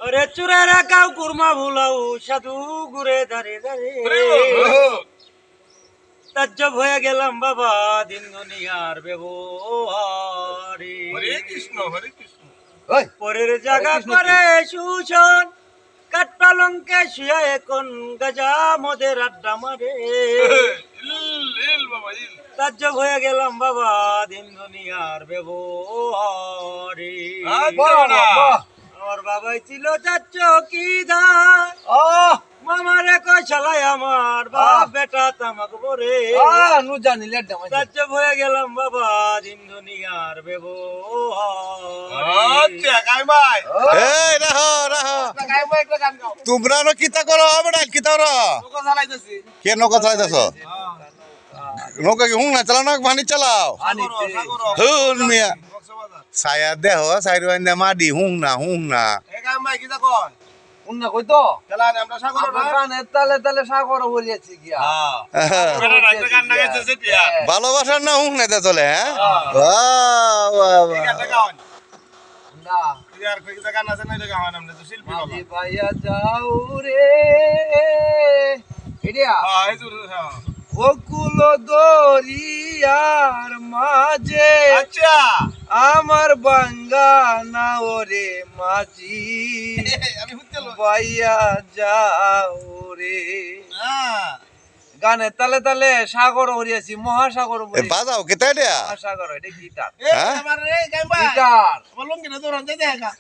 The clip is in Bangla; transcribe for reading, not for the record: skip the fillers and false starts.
ওরে চুরের কাউ কুরমা ভুলাও সাধু ঘুরে দাঁড়ে দাঁড়ে তাজ্জব হয়ে গেলাম বাবা দিন দুনিয়ার ব্যবহারে হরে কৃষ্ণ হরে কৃষ্ণ। পরের জায়গা করে শোষণ কাঠপালঙ্কে শুয়া এখন গাজা মদের আড্ডা মারে ইল বাবা ইল। তাজ্জব হয়ে গেলাম বাবা দিন দুনিয়ার ব্যবহারে আমার বাবাই ছিল যার চৌকিদার মামারে কয় শালাই আমার বাপ বেটা তামাক বরে নু জানিলে ডামাই তাজ্জব হয়ে গেলাম বাবা দিন দুনিয়ার ব্যবহার আচ্ছা কাই ভাই এই রাহো রাহো কাই ভাই একটা গান গাও। তোমরা নো কিতা করো হবে না কিতা করো তোকে চালাইতেছি। কে নৌকা চালাইতেছ নৌকা কি হুং না চালাও না পানি চালাও হুন মিয়া ছায়া দেহ সাইড বান্ধা মাডি হুং না এ কাই ভাই কিটা কয়? উন্না কই তো চালান আমরা সাগর না। গানে তালে তালে সাগর বলিয়েছি গিয়া বেটা একটা গান লাগাইতেছে টিয়া। ভালোবাসার না হুং না চলে হ্যাঁ বাহ বাহ এই বাহ গানটা গাওন। না ইয়ার কইটা গান আছে না এটা গাওন আমরা তো শিল্পী বাবা। মাঝি ভাইয়া যাও রে এডিয়া হ্যাঁ এই জুর হ্যাঁ। বকুল দরিয়ার মাঝে আচ্ছা আমার বাঙ্গা না ওরে মাঝি আমি হুতেল। ভাইয়া যাও রে হ্যাঁ গানে তালে তালে সাগর হরিয়াছি মহাসাগর এ বলিয়াছি বাজাও কিতা এটা মহাসাগর এটা গিটার এ হ্যাঁ? আমার রে কাই ভাই গিটার আমার লঙ্গিটা দৌড়ান দে দেখা